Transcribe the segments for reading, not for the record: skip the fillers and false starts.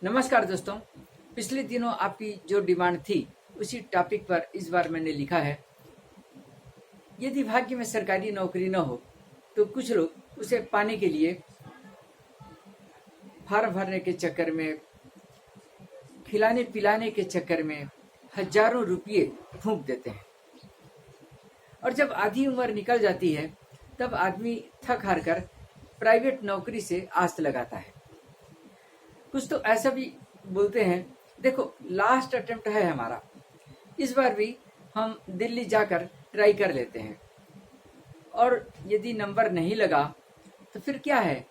नमस्कार दोस्तों। पिछले दिनों आपकी जो डिमांड थी उसी टॉपिक पर इस बार मैंने लिखा है। यदि भाग्य में सरकारी नौकरी न हो तो कुछ लोग उसे पाने के लिए फार्म भरने के चक्कर में, खिलाने पिलाने के चक्कर में हजारों रुपये फूंक देते हैं और जब आधी उम्र निकल जाती है तब आदमी थक हार कर प्राइवेट नौकरी से आस लगाता है। कुछ तो ऐसा भी बोलते हैं, देखो लास्ट अटेम्प्ट है हमारा, इस बार भी हम दिल्ली जाकर ट्राई कर लेते हैं और यदि नंबर नहीं लगा तो फिर क्या है,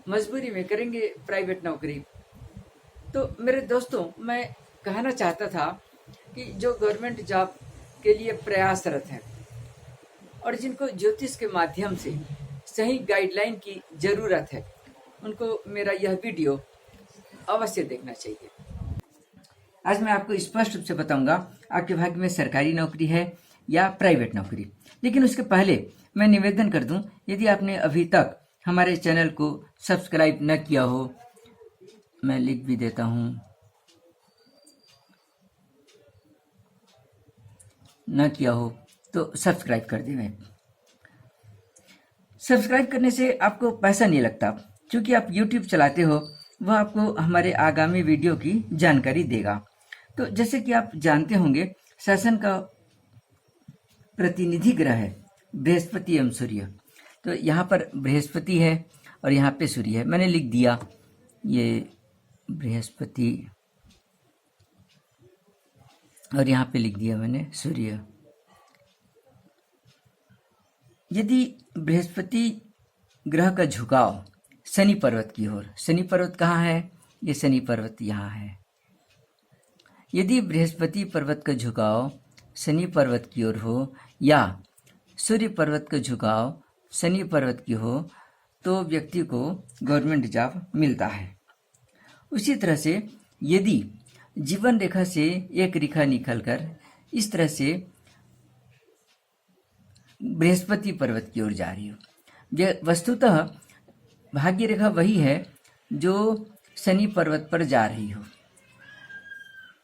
मजबूरी में करेंगे प्राइवेट नौकरी। तो मेरे दोस्तों, मैं कहना चाहता था कि जो गवर्नमेंट जॉब के लिए प्रयासरत हैं और जिनको ज्योतिष के माध्यम से सही गाइडलाइन की ज़रूरत है, उनको मेरा यह वीडियो अवश्य देखना चाहिए। आज मैं आपको स्पष्ट रूप से बताऊंगा आपके भाग्य में सरकारी नौकरी है या प्राइवेट नौकरी। लेकिन उसके पहले मैं निवेदन कर दूं, यदि आपने अभी तक हमारे चैनल को सब्सक्राइब न किया हो, मैं लिख भी देता हूं, न किया हो तो सब्सक्राइब कर दें। सब्सक्राइब करने से आपको पैसा नहीं लगता, क्योंकि आप YouTube चलाते हो, वह आपको हमारे आगामी वीडियो की जानकारी देगा। तो जैसे कि आप जानते होंगे, शासन का प्रतिनिधि ग्रह है बृहस्पति एवं सूर्य। तो यहाँ पर बृहस्पति है और यहाँ पे सूर्य है। मैंने लिख दिया ये बृहस्पति और यहाँ पे लिख दिया मैंने सूर्य। यदि बृहस्पति ग्रह का झुकाव शनि पर्वत की ओर, शनि पर्वत कहाँ है, ये शनि पर्वत यहाँ है। यदि बृहस्पति पर्वत का झुकाव शनि पर्वत की ओर हो या सूर्य पर्वत का झुकाव शनि पर्वत की हो तो व्यक्ति को गवर्नमेंट जॉब मिलता है। उसी तरह से यदि जीवन रेखा से एक रेखा निकलकर इस तरह से बृहस्पति पर्वत की ओर जा रही हो, वस्तुतः भाग्य रेखा वही है जो शनि पर्वत पर जा रही हो।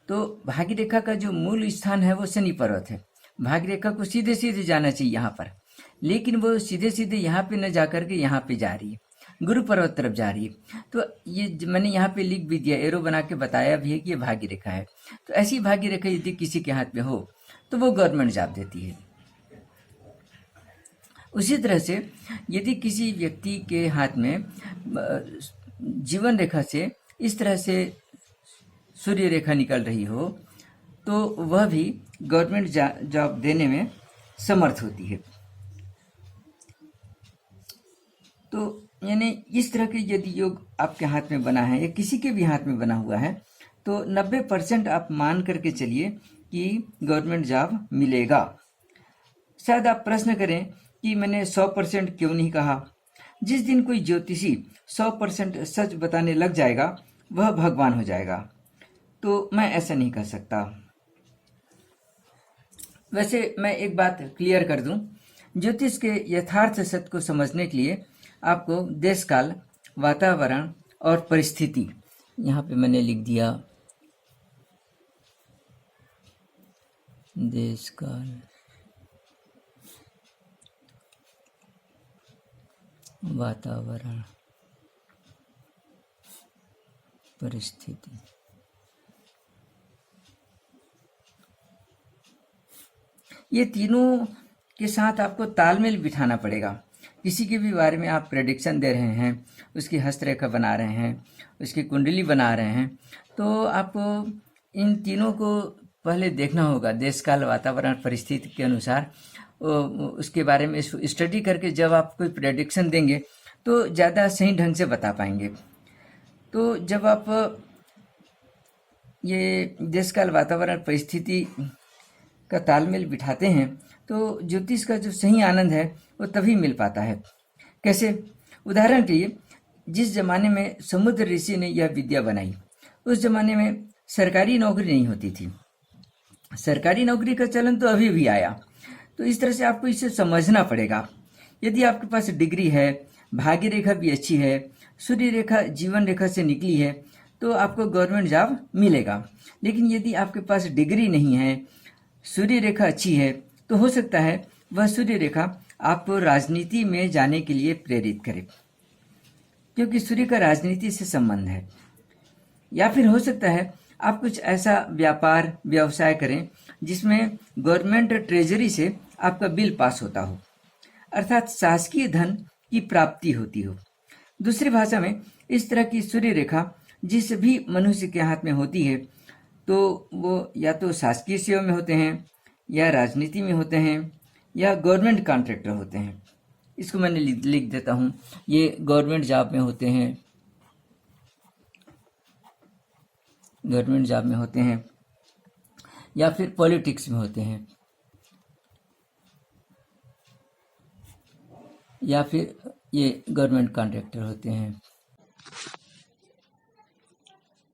तो भाग्य रेखा का जो मूल स्थान है वो शनि पर्वत है। भाग्य रेखा को सीधे सीधे जाना चाहिए यहाँ पर, लेकिन वो सीधे सीधे यहाँ पे न जाकर के यहाँ पे जा रही है, गुरु पर्वत तरफ जा रही है। तो ये मैंने यहाँ पे लिख भी दिया, एरो बना के बताया भी है कि ये भाग्य रेखा है। तो ऐसी भाग्य रेखा यदि किसी के हाथ में हो तो वो गवर्नमेंट जॉब देती है। उसी तरह से यदि किसी व्यक्ति के हाथ में जीवन रेखा से इस तरह से सूर्य रेखा निकल रही हो तो वह भी गवर्नमेंट जॉब देने में समर्थ होती है। तो यानी इस तरह के यदि योग आपके हाथ में बना है या किसी के भी हाथ में बना हुआ है तो 90% आप मान करके चलिए कि गवर्नमेंट जॉब मिलेगा। शायद आप प्रश्न करें कि मैंने 100% क्यों नहीं कहा। जिस दिन कोई ज्योतिषी 100% सच बताने लग जाएगा वह भगवान हो जाएगा, तो मैं ऐसा नहीं कर सकता। वैसे मैं एक बात क्लियर कर दूं, ज्योतिष के यथार्थ सत्य को समझने के लिए आपको देश काल, वातावरण और परिस्थिति, यहाँ पे मैंने लिख दिया देश काल, वातावरण, परिस्थिति, ये तीनों के साथ आपको तालमेल बिठाना पड़ेगा। किसी के भी बारे में आप प्रेडिक्शन दे रहे हैं, उसकी हस्तरेखा बना रहे हैं, उसकी कुंडली बना रहे हैं, तो आपको इन तीनों को पहले देखना होगा। देश काल, वातावरण, परिस्थिति के अनुसार उसके बारे में स्टडी करके जब आप कोई प्रेडिक्शन देंगे तो ज़्यादा सही ढंग से बता पाएंगे। तो जब आप ये देश काल, वातावरण, परिस्थिति का तालमेल बिठाते हैं तो ज्योतिष का जो सही आनंद है वो तभी मिल पाता है। कैसे? उदाहरण के लिए, जिस जमाने में समुद्र ऋषि ने यह विद्या बनाई उस जमाने में सरकारी नौकरी नहीं होती थी। सरकारी नौकरी का चलन तो अभी भी आया। तो इस तरह से आपको इसे समझना पड़ेगा। यदि आपके पास डिग्री है, भाग्य रेखा भी अच्छी है, सूर्य रेखा जीवन रेखा से निकली है, तो आपको गवर्नमेंट जॉब मिलेगा। लेकिन यदि आपके पास डिग्री नहीं है, सूर्य रेखा अच्छी है, तो हो सकता है वह सूर्य रेखा आपको राजनीति में जाने के लिए प्रेरित करे, क्योंकि सूर्य का राजनीति से संबंध है। या फिर हो सकता है आप कुछ ऐसा व्यापार व्यवसाय करें जिसमें गवर्नमेंट ट्रेजरी से आपका बिल पास होता हो, अर्थात शासकीय धन की प्राप्ति होती हो। दूसरी भाषा में इस तरह की सूर्य रेखा जिस भी मनुष्य के हाथ में होती है, तो वो या तो शासकीय सेवा में होते हैं, या राजनीति में होते हैं, या गवर्नमेंट कॉन्ट्रैक्टर होते हैं। इसको मैंने लिख देता हूँ, ये गवर्नमेंट जॉब में होते हैं, गवर्नमेंट जॉब में होते हैं, या फिर पॉलिटिक्स में होते हैं, या फिर ये गवर्नमेंट कॉन्ट्रैक्टर होते हैं।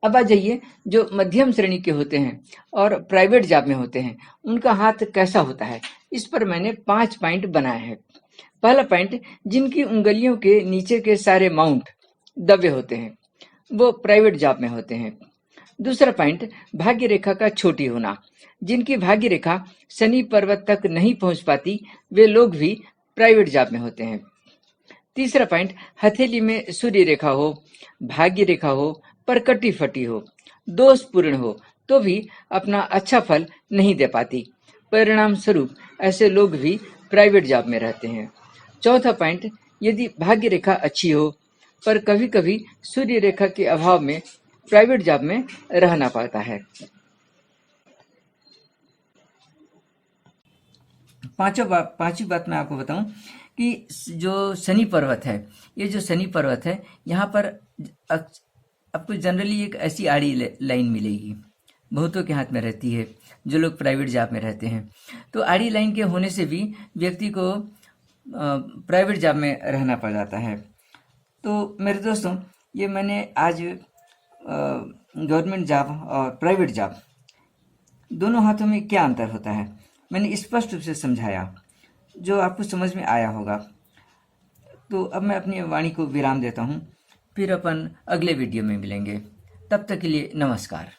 अब आ जाइए जो मध्यम श्रेणी के होते हैं और प्राइवेट जॉब में होते हैं, उनका हाथ कैसा होता है। इस पर मैंने 5 पॉइंट बनाए हैं। पहला पॉइंट, जिनकी उंगलियों के नीचे के सारे माउंट दबे होते हैं, वो प्राइवेट जॉब में होते हैं। दूसरा पॉइंट, भाग्य रेखा का छोटी होना। जिनकी भाग्य रेखा शनि पर्वत तक नहीं पहुंच पाती, वे लोग भी प्राइवेट जॉब में होते हैं। तीसरा पॉइंट, हथेली में सूर्य रेखा हो, भाग्य रेखा हो पर कटी फटी हो, दोषपूर्ण हो, तो भी अपना अच्छा फल नहीं दे पाती। परिणाम स्वरूप ऐसे लोग भी प्राइवेट जॉब में रहते हैं। चौथा पॉइंट, यदि भाग्य रेखा अच्छी हो पर कभी कभी सूर्य रेखा के अभाव में प्राइवेट जॉब में रहना पड़ता है। पांचवी बात मैं आपको बताऊं कि जो शनि पर्वत है, ये जो शनि पर्वत है, यहाँ पर आपको जनरली एक ऐसी आड़ी लाइन मिलेगी, बहुतों के हाथ में रहती है जो लोग प्राइवेट जॉब में रहते हैं। तो आड़ी लाइन के होने से भी व्यक्ति को प्राइवेट जॉब में रहना पड़ जाता है। तो मेरे दोस्तों, ये मैंने आज गवर्नमेंट जॉब और प्राइवेट जॉब दोनों हाथों में क्या अंतर होता है मैंने स्पष्ट रूप से समझाया, जो आपको समझ में आया होगा। तो अब मैं अपनी वाणी को विराम देता हूँ, फिर अपन अगले वीडियो में मिलेंगे। तब तक के लिए नमस्कार।